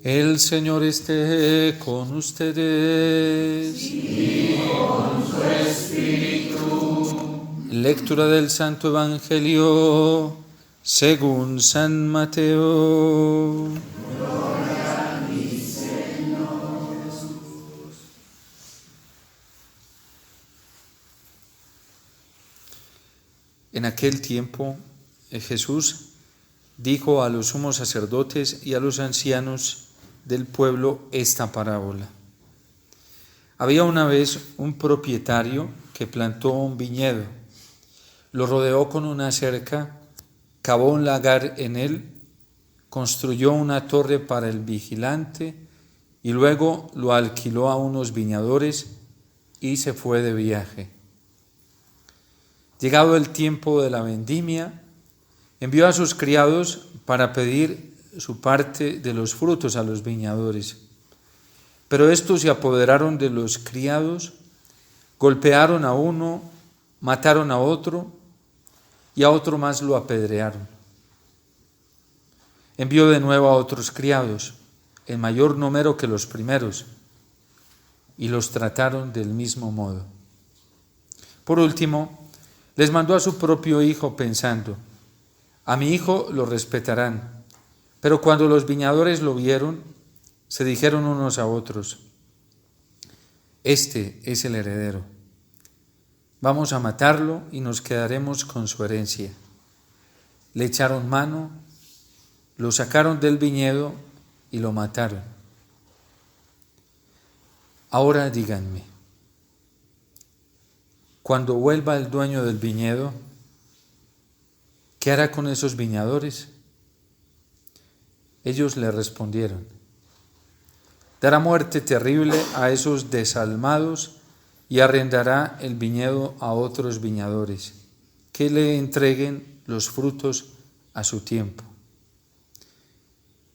El Señor esté con ustedes. Y con su espíritu. Lectura del Santo Evangelio según San Mateo. Gloria a ti, Señor Jesús. En aquel tiempo Jesús dijo a los sumos sacerdotes y a los ancianos del pueblo esta parábola. Había una vez un propietario que plantó un viñedo, lo rodeó con una cerca, cavó un lagar en él, construyó una torre para el vigilante y luego lo alquiló a unos viñadores y se fue de viaje. Llegado el tiempo de la vendimia, envió a sus criados para pedir su parte de los frutos a los viñadores. Pero estos se apoderaron de los criados, golpearon a uno, mataron a otro y a otro más lo apedrearon. Envió de nuevo a otros criados, en mayor número que los primeros, y los trataron del mismo modo. Por último, les mandó a su propio hijo pensando: a mi hijo lo respetarán. Pero cuando los viñadores lo vieron, se dijeron unos a otros: este es el heredero. Vamos a matarlo y nos quedaremos con su herencia. Le echaron mano, lo sacaron del viñedo y lo mataron. Ahora díganme, cuando vuelva el dueño del viñedo, ¿qué hará con esos viñadores? Ellos le respondieron: dará muerte terrible a esos desalmados y arrendará el viñedo a otros viñadores, que le entreguen los frutos a su tiempo.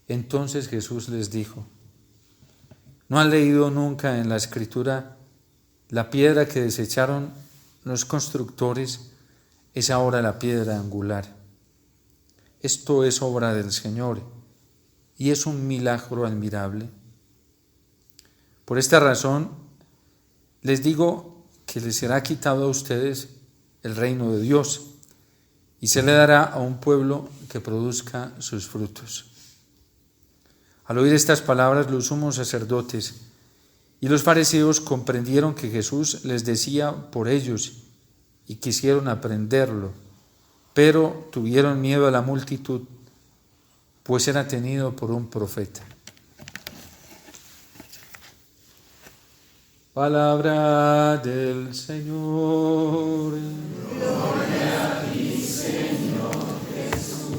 Entonces Jesús les dijo: ¿no han leído nunca en la Escritura: la piedra que desecharon los constructores es ahora la piedra angular? Esto es obra del Señor y es un milagro admirable. Por esta razón les digo que les será quitado a ustedes el reino de Dios y se le dará a un pueblo que produzca sus frutos. Al oír estas palabras, los sumos sacerdotes y los fariseos comprendieron que Jesús les decía por ellos y quisieron aprenderlo, pero tuvieron miedo a la multitud, pues era tenido por un profeta. Palabra del Señor. Gloria a ti, Señor Jesús.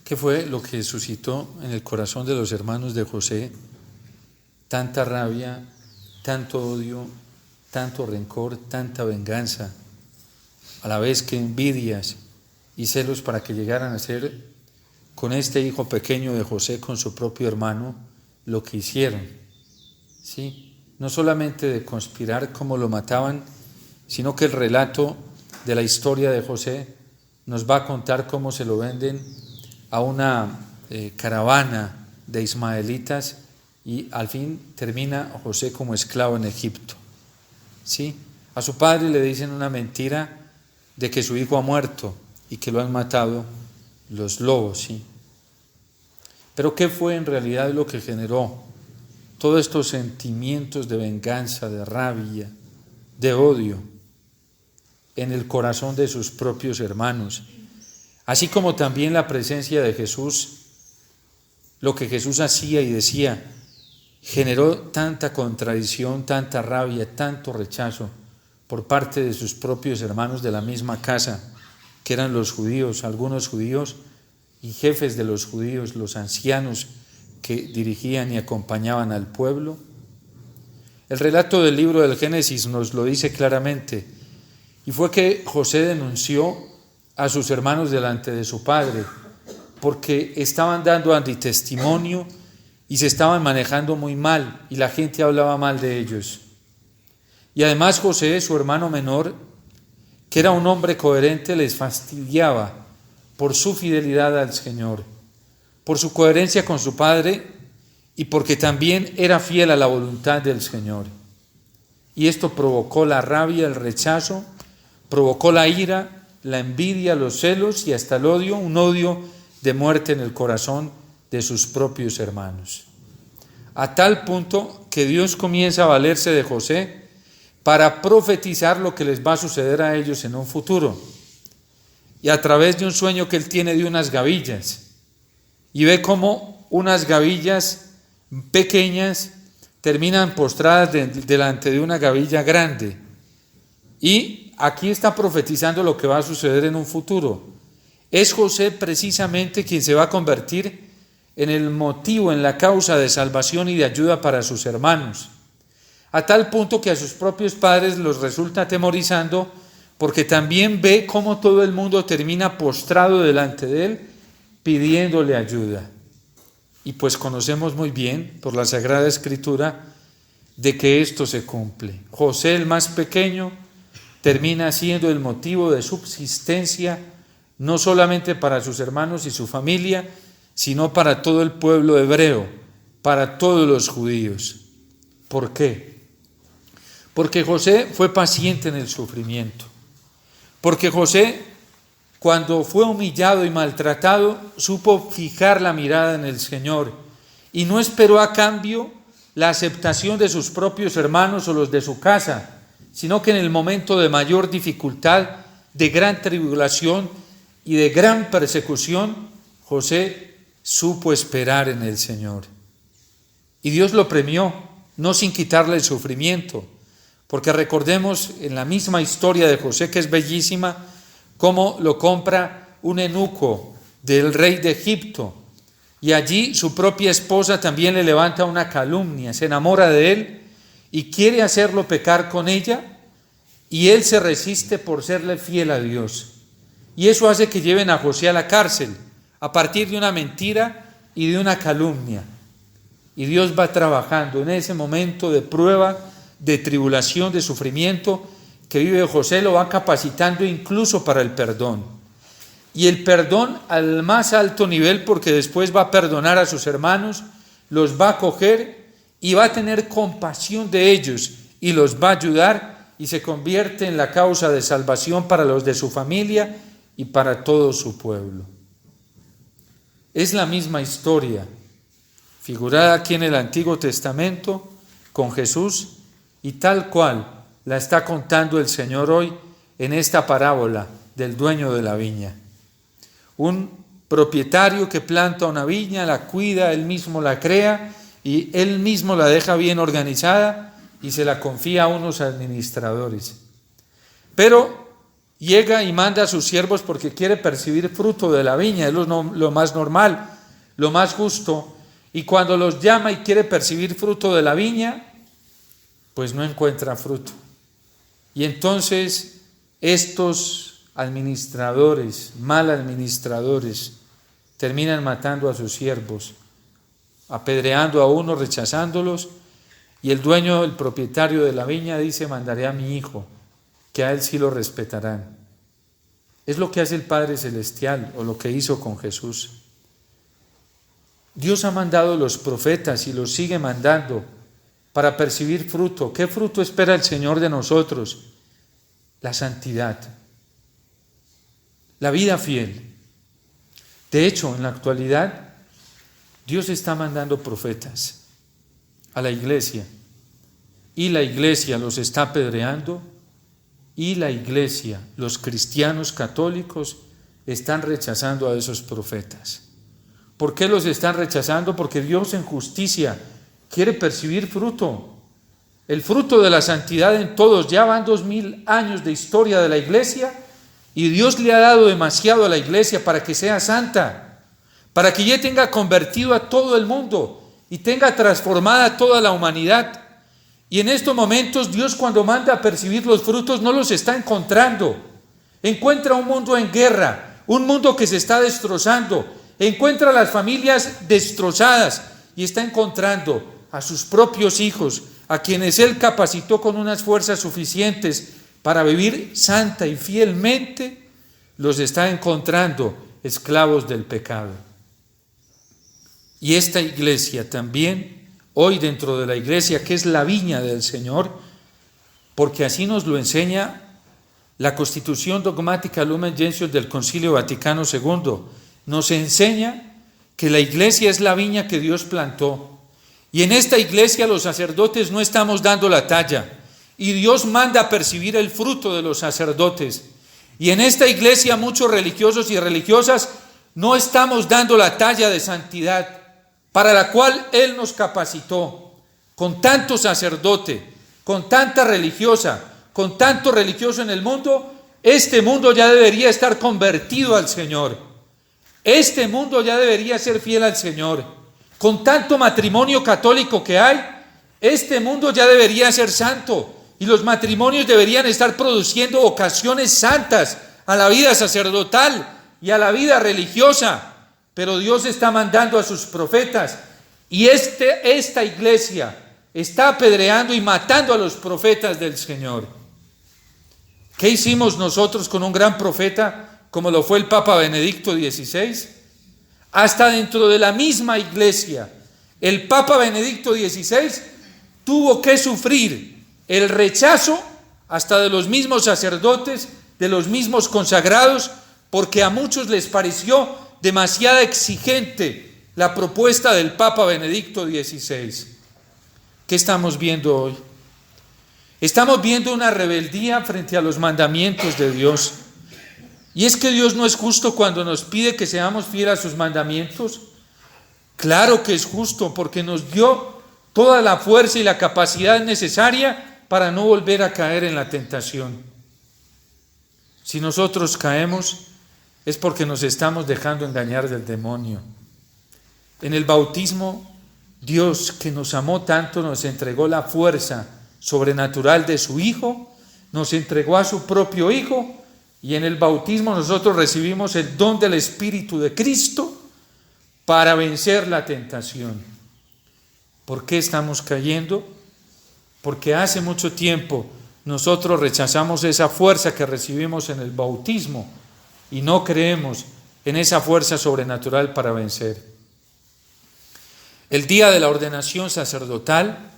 ¿Qué fue lo que suscitó en el corazón de los hermanos de José tanta rabia, tanto odio, tanto rencor, tanta venganza, a la vez que envidias y celos para que llegaran a hacer con este hijo pequeño de José, con su propio hermano, lo que hicieron? ¿Sí? No solamente de conspirar como lo mataban, sino que el relato de la historia de José nos va a contar cómo se lo venden a una caravana de ismaelitas y al fin termina José como esclavo en Egipto. ¿Sí? A su padre le dicen una mentira de que su hijo ha muerto y que lo han matado los lobos. ¿Sí? Pero ¿qué fue en realidad lo que generó todos estos sentimientos de venganza, de rabia, de odio en el corazón de sus propios hermanos? Así como también la presencia de Jesús, lo que Jesús hacía y decía, generó tanta contradicción, tanta rabia, tanto rechazo por parte de sus propios hermanos de la misma casa, que eran los judíos, algunos judíos y jefes de los judíos, los ancianos que dirigían y acompañaban al pueblo. El relato del libro del Génesis nos lo dice claramente, y fue que José denunció a sus hermanos delante de su padre, porque estaban dando antitestimonio y se estaban manejando muy mal y la gente hablaba mal de ellos. Y además José, su hermano menor, que era un hombre coherente, les fastidiaba por su fidelidad al Señor, por su coherencia con su padre y porque también era fiel a la voluntad del Señor. Y esto provocó la rabia, el rechazo, provocó la ira, la envidia, los celos y hasta el odio, un odio de muerte en el corazón de sus propios hermanos. A tal punto que Dios comienza a valerse de José para profetizar lo que les va a suceder a ellos en un futuro. Y a través de un sueño que él tiene de unas gavillas, y ve cómo unas gavillas pequeñas terminan postradas delante de una gavilla grande. Y aquí está profetizando lo que va a suceder en un futuro. Es José precisamente quien se va a convertir en el motivo, en la causa de salvación y de ayuda para sus hermanos, a tal punto que a sus propios padres los resulta atemorizando, porque también ve cómo todo el mundo termina postrado delante de él, pidiéndole ayuda. Y pues conocemos muy bien, por la Sagrada Escritura, de que esto se cumple. José, el más pequeño, termina siendo el motivo de subsistencia, no solamente para sus hermanos y su familia, sino para todo el pueblo hebreo, para todos los judíos. ¿Por qué? Porque José fue paciente en el sufrimiento. Porque José, cuando fue humillado y maltratado, supo fijar la mirada en el Señor y no esperó a cambio la aceptación de sus propios hermanos o los de su casa, sino que en el momento de mayor dificultad, de gran tribulación y de gran persecución, José supo esperar en el Señor. Y Dios lo premió, no sin quitarle el sufrimiento, porque recordemos en la misma historia de José, que es bellísima, cómo lo compra un eunuco del rey de Egipto, y allí su propia esposa también le levanta una calumnia, se enamora de él y quiere hacerlo pecar con ella, y él se resiste por serle fiel a Dios. Y eso hace que lleven a José a la cárcel, a partir de una mentira y de una calumnia. Y Dios va trabajando en ese momento de prueba, de tribulación, de sufrimiento que vive José, lo va capacitando incluso para el perdón. Y el perdón al más alto nivel, porque después va a perdonar a sus hermanos, los va a acoger y va a tener compasión de ellos y los va a ayudar y se convierte en la causa de salvación para los de su familia y para todo su pueblo. Es la misma historia, figurada aquí en el Antiguo Testamento con Jesús, y tal cual la está contando el Señor hoy en esta parábola del dueño de la viña. Un propietario que planta una viña, la cuida, él mismo la crea y él mismo la deja bien organizada y se la confía a unos administradores. Pero llega y manda a sus siervos porque quiere percibir fruto de la viña, es lo más normal, lo más justo. Y cuando los llama y quiere percibir fruto de la viña, pues no encuentra fruto. Y entonces estos administradores, mal administradores, terminan matando a sus siervos, apedreando a uno, rechazándolos, y el dueño, el propietario de la viña dice: mandaré a mi hijo, que a él sí lo respetarán. Es lo que hace el Padre Celestial, o lo que hizo con Jesús. Dios ha mandado los profetas y los sigue mandando para percibir fruto. ¿Qué fruto espera el Señor de nosotros? La santidad, la vida fiel. De hecho, en la actualidad, Dios está mandando profetas a la iglesia, y la iglesia los está apedreando, y la iglesia, los cristianos católicos, están rechazando a esos profetas. ¿Por qué los están rechazando? Porque Dios en justicia quiere percibir fruto. El fruto de la santidad en todos. Ya van 2000 años de historia de la iglesia y Dios le ha dado demasiado a la iglesia para que sea santa, para que ya tenga convertido a todo el mundo y tenga transformada a toda la humanidad. Y en estos momentos Dios, cuando manda a percibir los frutos, no los está encontrando. Encuentra un mundo en guerra, un mundo que se está destrozando, encuentra las familias destrozadas, y está encontrando a sus propios hijos, a quienes Él capacitó con unas fuerzas suficientes para vivir santa y fielmente, los está encontrando esclavos del pecado. Y esta iglesia también, hoy dentro de la iglesia que es la viña del Señor, porque así nos lo enseña la Constitución Dogmática Lumen Gentium del Concilio Vaticano II, nos enseña que la iglesia es la viña que Dios plantó. Y en esta iglesia los sacerdotes no estamos dando la talla. Y Dios manda a percibir el fruto de los sacerdotes. Y en esta iglesia muchos religiosos y religiosas no estamos dando la talla de santidad para la cual Él nos capacitó. Con tanto sacerdote, con tanta religiosa, con tanto religioso en el mundo, este mundo ya debería estar convertido al Señor. Este mundo ya debería ser fiel al Señor. Con tanto matrimonio católico que hay, este mundo ya debería ser santo. Y los matrimonios deberían estar produciendo vocaciones santas a la vida sacerdotal y a la vida religiosa. Pero Dios está mandando a sus profetas y esta iglesia está apedreando y matando a los profetas del Señor. ¿Qué hicimos nosotros con un gran profeta como lo fue el Papa Benedicto XVI? Hasta dentro de la misma iglesia, el Papa Benedicto XVI tuvo que sufrir el rechazo hasta de los mismos sacerdotes, de los mismos consagrados, porque a muchos les pareció demasiado exigente la propuesta del Papa Benedicto XVI. ¿Qué estamos viendo hoy? Estamos viendo una rebeldía frente a los mandamientos de Dios. ¿Y es que Dios no es justo cuando nos pide que seamos fieles a sus mandamientos? Claro que es justo, porque nos dio toda la fuerza y la capacidad necesaria para no volver a caer en la tentación. Si nosotros caemos, es porque nos estamos dejando engañar del demonio. En el bautismo, Dios, que nos amó tanto, nos entregó la fuerza sobrenatural de su Hijo, nos entregó a su propio Hijo, y en el bautismo nosotros recibimos el don del Espíritu de Cristo para vencer la tentación. ¿Por qué estamos cayendo? Porque hace mucho tiempo nosotros rechazamos esa fuerza que recibimos en el bautismo y no creemos en esa fuerza sobrenatural para vencer. El día de la ordenación sacerdotal,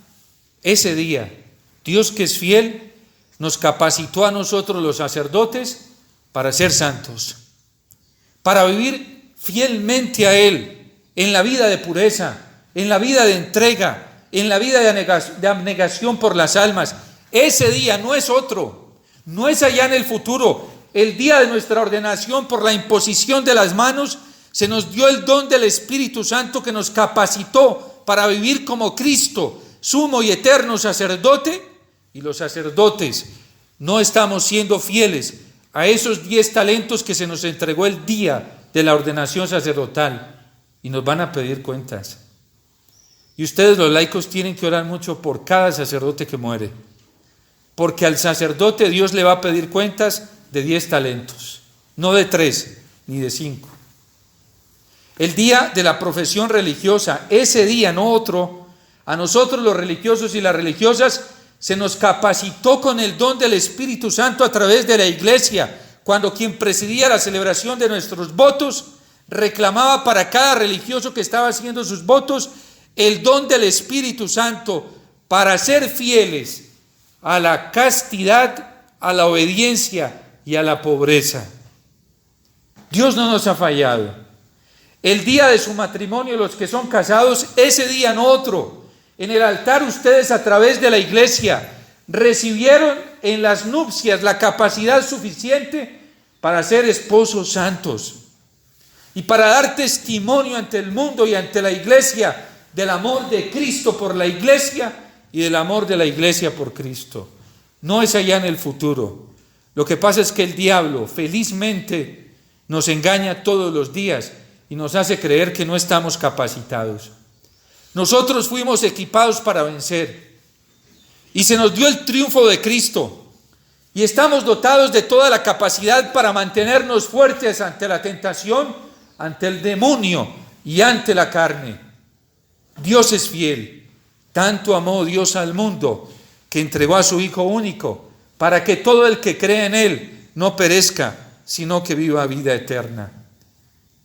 ese día, Dios que es fiel, nos capacitó a nosotros los sacerdotes para ser santos, para vivir fielmente a Él en la vida de pureza, en la vida de entrega, en la vida de abnegación por las almas. Ese día no es otro, no es allá en el futuro. El día de nuestra ordenación por la imposición de las manos se nos dio el don del Espíritu Santo que nos capacitó para vivir como Cristo, sumo y eterno sacerdote. Y los sacerdotes no estamos siendo fieles a esos 10 talentos que se nos entregó el día de la ordenación sacerdotal y nos van a pedir cuentas. Y ustedes los laicos tienen que orar mucho por cada sacerdote que muere, porque al sacerdote Dios le va a pedir cuentas de 10 talentos, no de 3 ni de 5. El día de la profesión religiosa, ese día, no otro, a nosotros los religiosos y las religiosas se nos capacitó con el don del Espíritu Santo a través de la iglesia, cuando quien presidía la celebración de nuestros votos reclamaba para cada religioso que estaba haciendo sus votos el don del Espíritu Santo para ser fieles a la castidad, a la obediencia y a la pobreza. Dios no nos ha fallado. El día de su matrimonio, los que son casados, ese día no otro. En el altar ustedes a través de la iglesia recibieron en las nupcias la capacidad suficiente para ser esposos santos y para dar testimonio ante el mundo y ante la iglesia del amor de Cristo por la iglesia y del amor de la iglesia por Cristo. No es allá en el futuro. Lo que pasa es que el diablo felizmente nos engaña todos los días y nos hace creer que no estamos capacitados. Nosotros fuimos equipados para vencer y se nos dio el triunfo de Cristo y estamos dotados de toda la capacidad para mantenernos fuertes ante la tentación, ante el demonio y ante la carne. Dios es fiel. Tanto amó Dios al mundo que entregó a su Hijo único para que todo el que cree en Él no perezca, sino que viva vida eterna.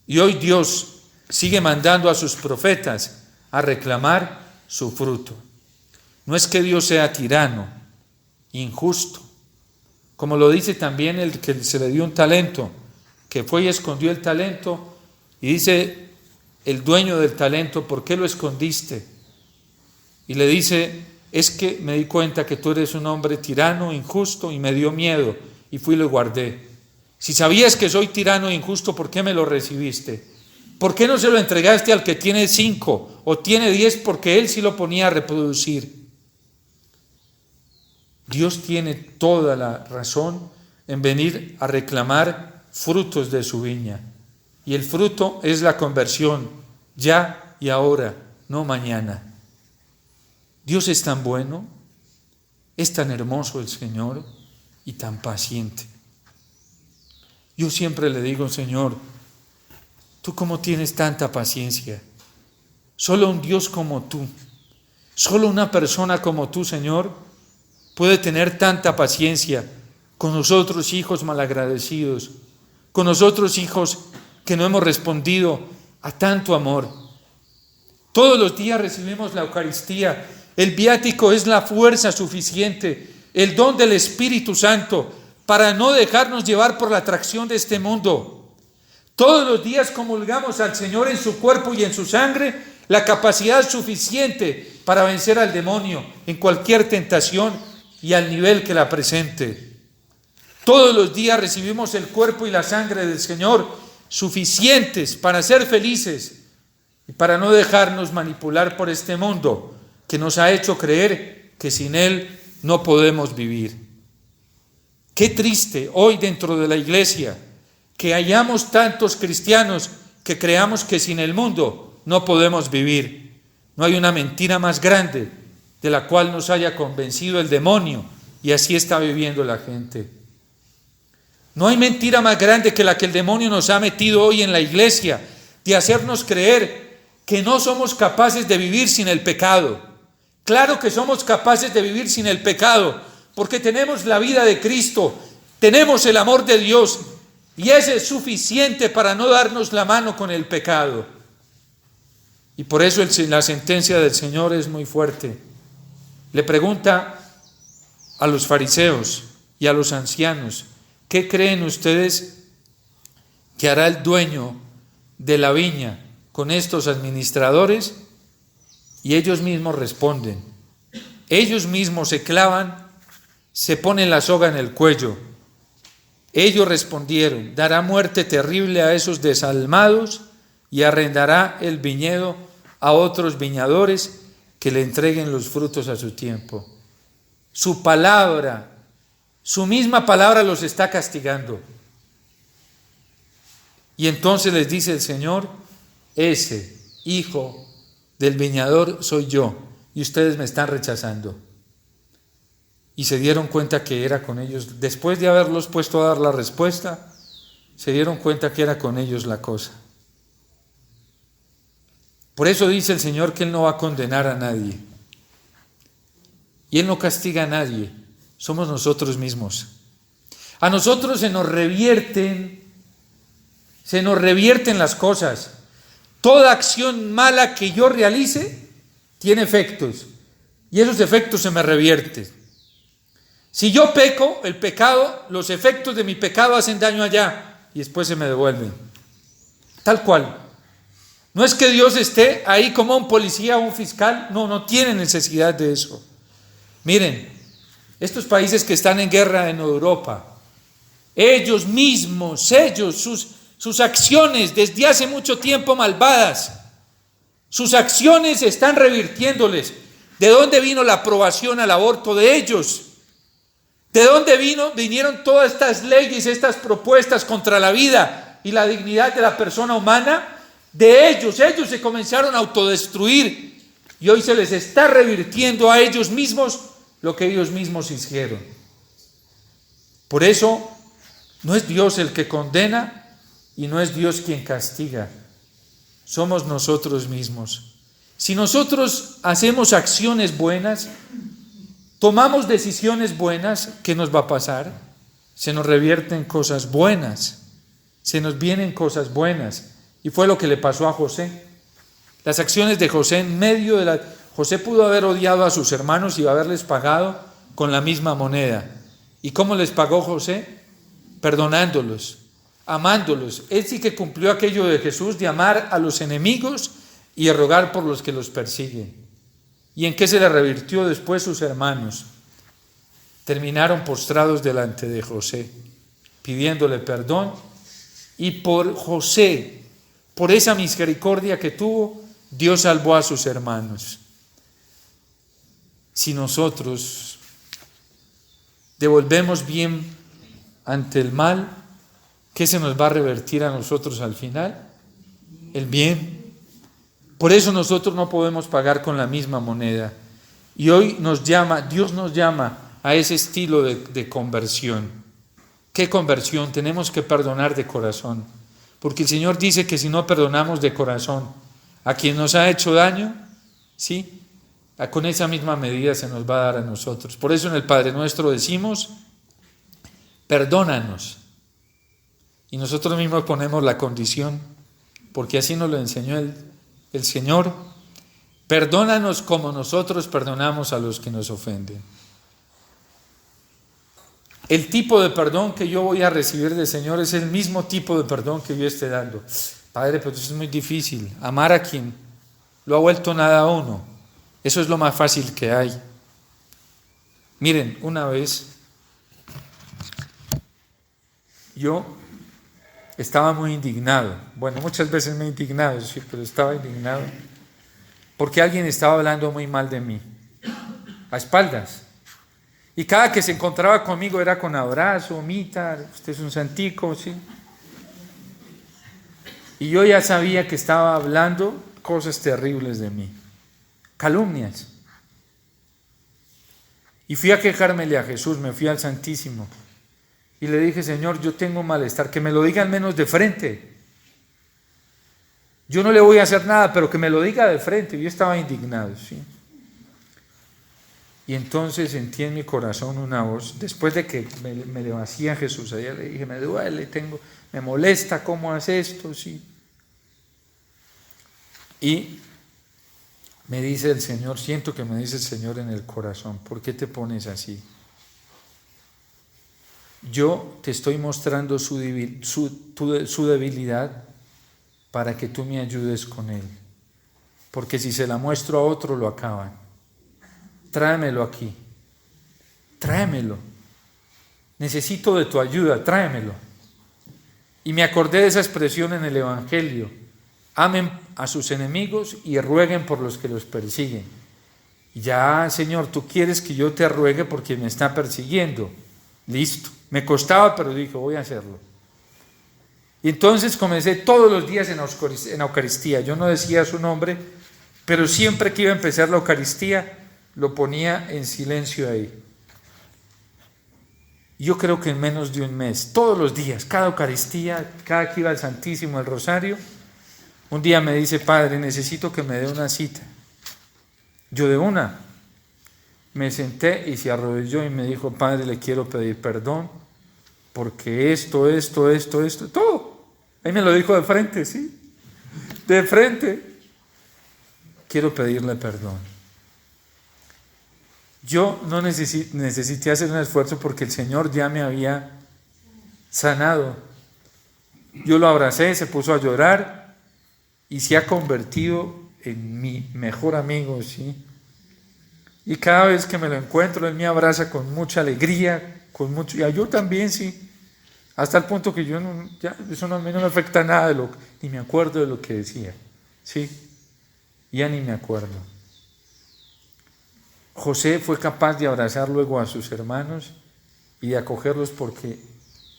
Y hoy Dios sigue mandando a sus profetas a reclamar su fruto. No es que Dios sea tirano, injusto, como lo dice también el que se le dio un talento, que fue y escondió el talento, y dice el dueño del talento: ¿por qué lo escondiste? Y le dice: es que me di cuenta que tú eres un hombre tirano, injusto, y me dio miedo, y fui y lo guardé. Si sabías que soy tirano e injusto, ¿por qué me lo recibiste? ¿Por qué no se lo entregaste al que tiene 5 o tiene 10? Porque él sí lo ponía a reproducir. Dios tiene toda la razón en venir a reclamar frutos de su viña. Y el fruto es la conversión, ya y ahora, no mañana. Dios es tan bueno, es tan hermoso el Señor y tan paciente. Yo siempre le digo: Señor, ¿tú cómo tienes tanta paciencia? Solo un Dios como tú, solo una persona como tú, Señor, puede tener tanta paciencia con nosotros, hijos malagradecidos, con nosotros, hijos que no hemos respondido a tanto amor. Todos los días recibimos la Eucaristía. El viático es la fuerza suficiente, el don del Espíritu Santo para no dejarnos llevar por la atracción de este mundo. Todos los días comulgamos al Señor en su cuerpo y en su sangre, la capacidad suficiente para vencer al demonio en cualquier tentación y al nivel que la presente. Todos los días recibimos el cuerpo y la sangre del Señor, suficientes para ser felices y para no dejarnos manipular por este mundo que nos ha hecho creer que sin Él no podemos vivir. Qué triste hoy dentro de la iglesia que hayamos tantos cristianos que creamos que sin el mundo no podemos vivir. No hay una mentira más grande de la cual nos haya convencido el demonio, y así está viviendo la gente. No hay mentira más grande que la que el demonio nos ha metido hoy en la iglesia, de hacernos creer que no somos capaces de vivir sin el pecado. Claro que somos capaces de vivir sin el pecado, porque tenemos la vida de Cristo, tenemos el amor de Dios, y ese es suficiente para no darnos la mano con el pecado. Y por eso la sentencia del Señor es muy fuerte. Le pregunta a los fariseos y a los ancianos: ¿qué creen ustedes que hará el dueño de la viña con estos administradores? Y ellos mismos responden. Ellos mismos se clavan, se ponen la soga en el cuello. Ellos respondieron: dará muerte terrible a esos desalmados y arrendará el viñedo a otros viñadores que le entreguen los frutos a su tiempo. Su palabra, su misma palabra los está castigando. Y entonces les dice el Señor: ese hijo del viñador soy yo, y ustedes me están rechazando. Y se dieron cuenta que era con ellos. Después de haberlos puesto a dar la respuesta, se dieron cuenta que era con ellos la cosa. Por eso dice el Señor que Él no va a condenar a nadie. Y Él no castiga a nadie. Somos nosotros mismos. A nosotros se nos revierten las cosas. Toda acción mala que yo realice tiene efectos. Y esos efectos se me revierten. Si yo peco, el pecado, los efectos de mi pecado hacen daño allá y después se me devuelven. Tal cual. No es que Dios esté ahí como un policía o un fiscal. No tiene necesidad de eso. Miren, estos países que están en guerra en Europa, ellos mismos, sus acciones desde hace mucho tiempo malvadas, sus acciones están revirtiéndoles. ¿De dónde vino la aprobación al aborto de ellos? ¿De dónde vinieron todas estas leyes, estas propuestas contra la vida y la dignidad de la persona humana? De ellos se comenzaron a autodestruir y hoy se les está revirtiendo a ellos mismos lo que ellos mismos hicieron. Por eso no es Dios el que condena y no es Dios quien castiga, somos nosotros mismos. Si nosotros hacemos acciones buenas, tomamos decisiones buenas, ¿qué nos va a pasar? Se nos revierten cosas buenas, se nos vienen cosas buenas. Y fue lo que le pasó a José. Las acciones de José en medio de la... José pudo haber odiado a sus hermanos y haberles pagado con la misma moneda. ¿Y cómo les pagó José? Perdonándolos, amándolos. Él sí que cumplió aquello de Jesús, de amar a los enemigos y de rogar por los que los persiguen. ¿Y en qué se le revirtió después sus hermanos? Terminaron postrados delante de José, pidiéndole perdón, y por José, por esa misericordia que tuvo, Dios salvó a sus hermanos. Si nosotros devolvemos bien ante el mal, ¿qué se nos va a revertir a nosotros al final? El bien. Por eso nosotros no podemos pagar con la misma moneda. Y hoy Dios nos llama a ese estilo de conversión. ¿Qué conversión? Tenemos que perdonar de corazón. Porque el Señor dice que si no perdonamos de corazón a quien nos ha hecho daño, ¿sí?, con esa misma medida se nos va a dar a nosotros. Por eso en el Padre Nuestro decimos, perdónanos. Y nosotros mismos ponemos la condición, porque así nos lo enseñó el Señor. Perdónanos como nosotros perdonamos a los que nos ofenden. El tipo de perdón que yo voy a recibir del Señor es el mismo tipo de perdón que yo esté dando. Padre, pero eso es muy difícil. Amar a quien lo ha vuelto nada a uno. Eso es lo más fácil que hay. Miren, una vez yo estaba muy indignado. Bueno, muchas veces me he indignado, sí, pero estaba indignado porque alguien estaba hablando muy mal de mí, a espaldas. Y cada que se encontraba conmigo era con abrazo, mita, usted es un santico, ¿sí? Y yo ya sabía que estaba hablando cosas terribles de mí, calumnias. Y fui a quejármele a Jesús, me fui al Santísimo. Y le dije, Señor, yo tengo malestar, que me lo diga al menos de frente. Yo no le voy a hacer nada, pero que me lo diga de frente. Yo estaba indignado, ¿sí? Y entonces sentí en mi corazón una voz, después de que me le vacié a Jesús, allá le dije, me duele, me molesta cómo hace esto, ¿sí? Y me dice el Señor, siento que me dice el Señor en el corazón, ¿por qué te pones así? Yo te estoy mostrando su debilidad para que tú me ayudes con él, porque si se la muestro a otro lo acaban. Tráemelo aquí, tráemelo, necesito de tu ayuda, tráemelo. Y me acordé de esa expresión en el Evangelio, amen a sus enemigos y rueguen por los que los persiguen. Y ya, Señor, tú quieres que yo te ruegue porque me está persiguiendo, listo, me costaba, pero dije, voy a hacerlo. Y entonces comencé todos los días en la Eucaristía, yo no decía su nombre, pero siempre que iba a empezar la Eucaristía, lo ponía en silencio ahí. Yo creo que en menos de un mes, todos los días, cada Eucaristía, cada que iba al Santísimo, el Rosario, un día me dice, Padre, necesito que me dé una cita. Yo de una. Me senté y se arrodilló y me dijo, Padre, le quiero pedir perdón, porque esto, todo. Ahí me lo dijo de frente, ¿sí? De frente. Quiero pedirle perdón. Yo no necesité hacer un esfuerzo porque el Señor ya me había sanado. Yo lo abracé, se puso a llorar y se ha convertido en mi mejor amigo, ¿sí? Y cada vez que me lo encuentro, él me abraza con mucha alegría, y yo también, sí. Hasta el punto que eso no, a mí no me afecta nada, ni me acuerdo de lo que decía, ¿sí? Ya ni me acuerdo. José fue capaz de abrazar luego a sus hermanos y de acogerlos porque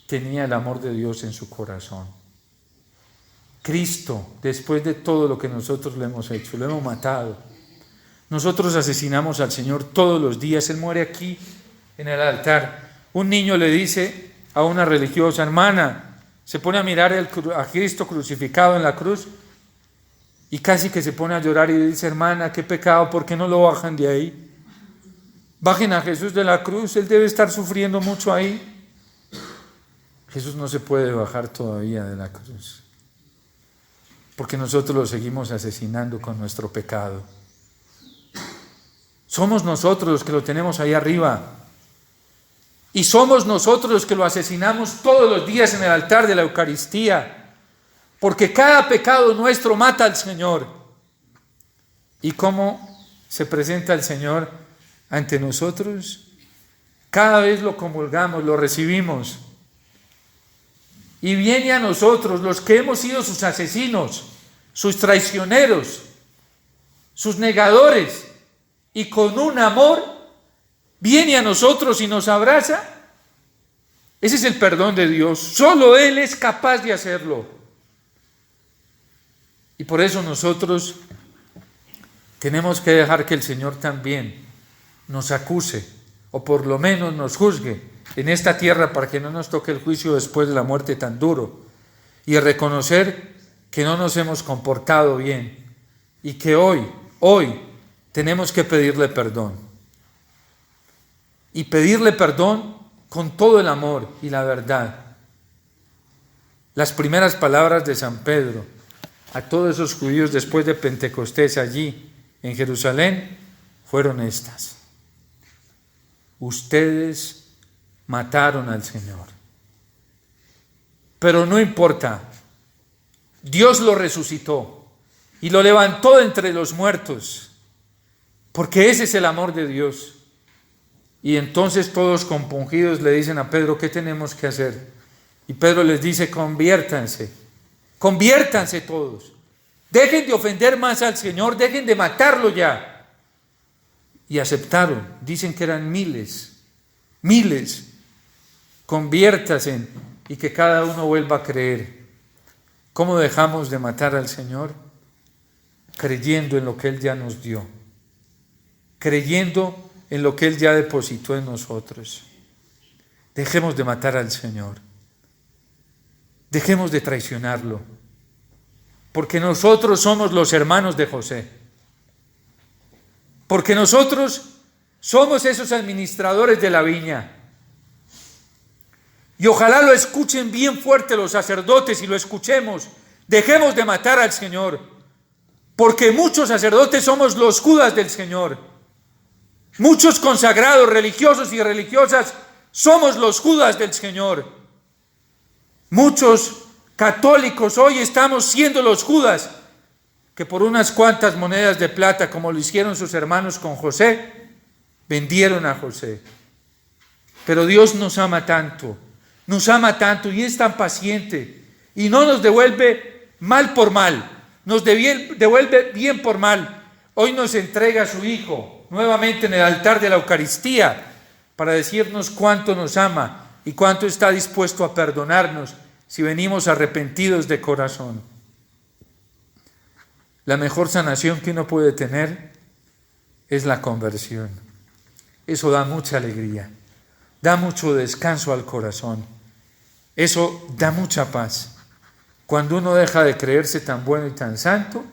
tenía el amor de Dios en su corazón. Cristo, después de todo lo que nosotros le hemos hecho, lo hemos matado. Nosotros asesinamos al Señor todos los días. Él muere aquí en el altar. Un niño le dice a una religiosa, hermana, se pone a mirar a Cristo crucificado en la cruz y casi que se pone a llorar y dice: hermana, qué pecado, ¿por qué no lo bajan de ahí? Bajen a Jesús de la cruz, Él debe estar sufriendo mucho ahí. Jesús no se puede bajar todavía de la cruz, porque nosotros lo seguimos asesinando con nuestro pecado. Somos nosotros los que lo tenemos ahí arriba, y somos nosotros los que lo asesinamos todos los días en el altar de la Eucaristía, porque cada pecado nuestro mata al Señor. ¿Y cómo se presenta el Señor ante nosotros? Cada vez lo comulgamos, lo recibimos, y viene a nosotros, los que hemos sido sus asesinos, sus traicioneros, sus negadores, y con un amor viene a nosotros y nos abraza. Ese es el perdón de Dios. Solo Él es capaz de hacerlo. Y por eso nosotros tenemos que dejar que el Señor también nos acuse, o por lo menos nos juzgue en esta tierra, para que no nos toque el juicio después de la muerte tan duro, y reconocer que no nos hemos comportado bien, y que hoy tenemos que pedirle perdón. Y pedirle perdón con todo el amor y la verdad. Las primeras palabras de San Pedro a todos esos judíos después de Pentecostés allí en Jerusalén fueron estas: ustedes mataron al Señor, pero no importa, Dios lo resucitó y lo levantó de entre los muertos, porque ese es el amor de Dios. Y entonces todos compungidos le dicen a Pedro: ¿qué tenemos que hacer? Y Pedro les dice: conviértanse todos, dejen de ofender más al Señor, dejen de matarlo ya. Y aceptaron, dicen que eran miles. Conviértanse y que cada uno vuelva a creer. ¿Cómo dejamos de matar al Señor? Creyendo en lo que Él ya nos dio, creyendo en lo que Él ya depositó en nosotros. Dejemos de matar al Señor, dejemos de traicionarlo, porque nosotros somos los hermanos de José, porque nosotros somos esos administradores de la viña. Y ojalá lo escuchen bien fuerte los sacerdotes, y lo escuchemos. Dejemos de matar al Señor, porque muchos sacerdotes somos los Judas del Señor. Muchos consagrados, religiosos y religiosas, somos los Judas del Señor. Muchos católicos hoy estamos siendo los Judas, que por unas cuantas monedas de plata, como lo hicieron sus hermanos con José, vendieron a José. Pero Dios nos ama tanto y es tan paciente, y no nos devuelve mal por mal, nos devuelve bien por mal. Hoy nos entrega a su Hijo nuevamente en el altar de la Eucaristía para decirnos cuánto nos ama y cuánto está dispuesto a perdonarnos si venimos arrepentidos de corazón. La mejor sanación que uno puede tener es la conversión. Eso da mucha alegría, da mucho descanso al corazón, eso da mucha paz. Cuando uno deja de creerse tan bueno y tan santo,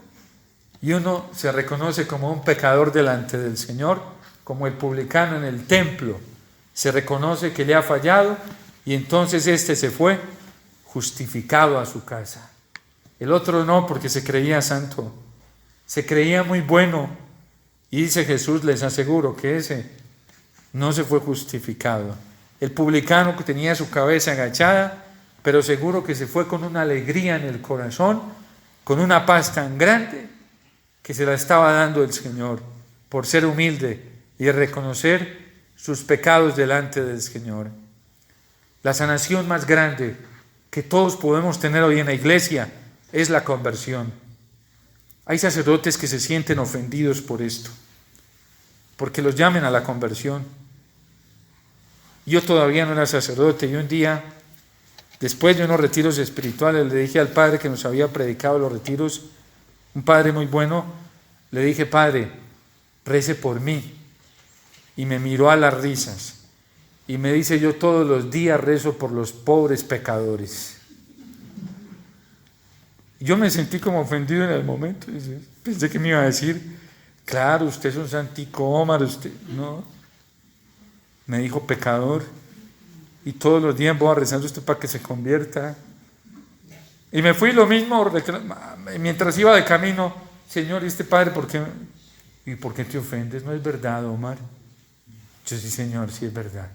y uno se reconoce como un pecador delante del Señor, como el publicano en el templo, se reconoce que le ha fallado, y entonces este se fue justificado a su casa. El otro no, porque se creía santo, se creía muy bueno, y dice Jesús, les aseguro que ese no se fue justificado. El publicano que tenía su cabeza agachada, pero seguro que se fue con una alegría en el corazón, con una paz tan grande que se la estaba dando el Señor, por ser humilde y reconocer sus pecados delante del Señor. La sanación más grande que todos podemos tener hoy en la iglesia es la conversión. Hay sacerdotes que se sienten ofendidos por esto, porque los llamen a la conversión. Yo todavía no era sacerdote, y un día, después de unos retiros espirituales, le dije al padre que nos había predicado los retiros, un padre muy bueno, le dije: padre, rece por mí. Y me miró a las risas y me dice: yo todos los días rezo por los pobres pecadores. Yo me sentí como ofendido en el momento. Pensé que me iba a decir, claro, usted es un santicómaro, usted... No. Me dijo pecador. Y todos los días voy a rezar a usted para que se convierta. Y me fui lo mismo, mientras iba de camino, Señor, ¿y este padre por qué? ¿Y por qué te ofendes? No es verdad, Omar. Yo sí, Señor, sí es verdad.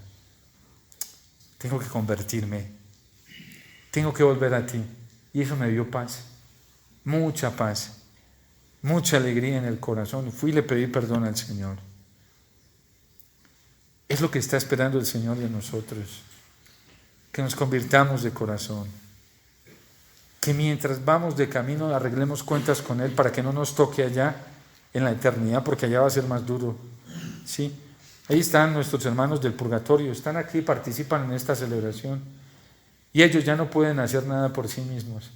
Tengo que convertirme. Tengo que volver a ti. Y eso me dio paz. Mucha paz. Mucha alegría en el corazón. Fui y le pedí perdón al Señor. Es lo que está esperando el Señor de nosotros. Que nos convirtamos de corazón. Que mientras vamos de camino arreglemos cuentas con Él para que no nos toque allá en la eternidad, porque allá va a ser más duro. ¿Sí? Ahí están nuestros hermanos del purgatorio, están aquí, participan en esta celebración y ellos ya no pueden hacer nada por sí mismos.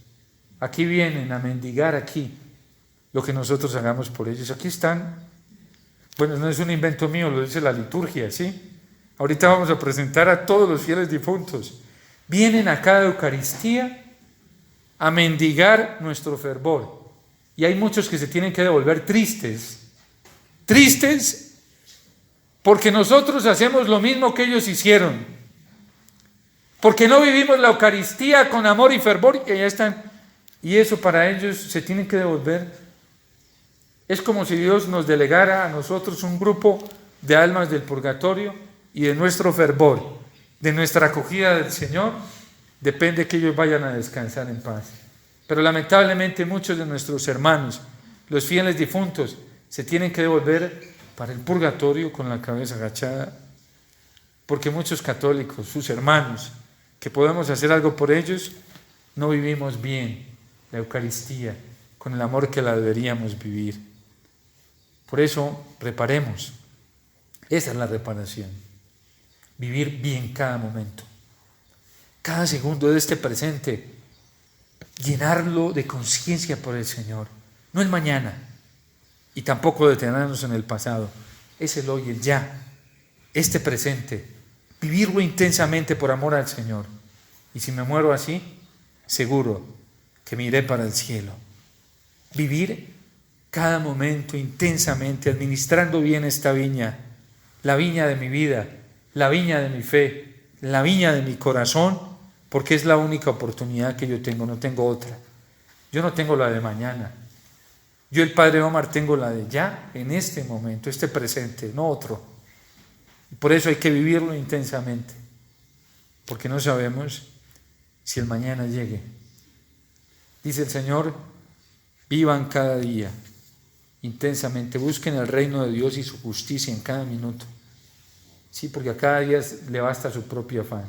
Aquí vienen a mendigar aquí lo que nosotros hagamos por ellos. Aquí están. Bueno, no es un invento mío, lo dice la liturgia, ¿sí? Ahorita vamos a presentar a todos los fieles difuntos. Vienen a cada Eucaristía a mendigar nuestro fervor. Y hay muchos que se tienen que devolver tristes. Tristes porque nosotros hacemos lo mismo que ellos hicieron. Porque no vivimos la Eucaristía con amor y fervor y ya están. Y eso para ellos se tienen que devolver. Es como si Dios nos delegara a nosotros un grupo de almas del purgatorio y de nuestro fervor, de nuestra acogida del Señor, depende que ellos vayan a descansar en paz. Pero lamentablemente muchos de nuestros hermanos, los fieles difuntos, se tienen que devolver para el purgatorio con la cabeza agachada, porque muchos católicos, sus hermanos, que podemos hacer algo por ellos, no vivimos bien la Eucaristía con el amor que la deberíamos vivir. Por eso reparemos. Esa es la reparación. Vivir bien cada momento, cada segundo de este presente, llenarlo de conciencia por el Señor, no el mañana y tampoco detenernos en el pasado, es el hoy, el ya, este presente, vivirlo intensamente por amor al Señor. Y si me muero así, seguro que me iré para el cielo. Vivir cada momento intensamente, administrando bien esta viña, la viña de mi vida, la viña de mi fe, la viña de mi corazón, porque es la única oportunidad que yo tengo, no tengo otra. Yo no tengo la de mañana. Yo, el Padre Omar, tengo la de ya, en este momento, este presente, no otro. Y por eso hay que vivirlo intensamente, porque no sabemos si el mañana llegue. Dice el Señor, vivan cada día intensamente, busquen el reino de Dios y su justicia en cada minuto. Sí, porque a cada día le basta su propio afán.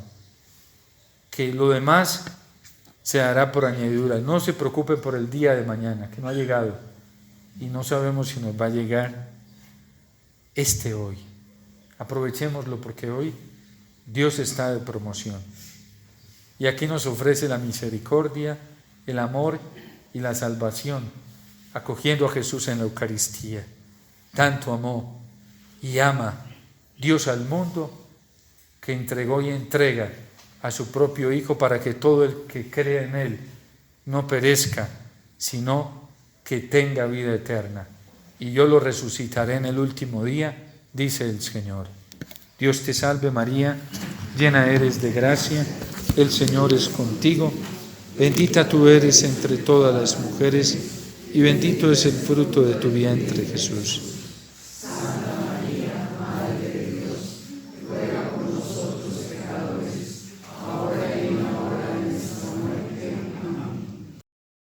Que lo demás se hará por añadidura. No se preocupen por el día de mañana, que no ha llegado. Y no sabemos si nos va a llegar este hoy. Aprovechémoslo porque hoy Dios está de promoción. Y aquí nos ofrece la misericordia, el amor y la salvación, acogiendo a Jesús en la Eucaristía. Tanto amó y ama Dios al mundo, que entregó y entrega a su propio Hijo para que todo el que cree en Él no perezca, sino que tenga vida eterna. Y yo lo resucitaré en el último día, dice el Señor. Dios te salve María, llena eres de gracia, el Señor es contigo, bendita tú eres entre todas las mujeres, y bendito es el fruto de tu vientre, Jesús.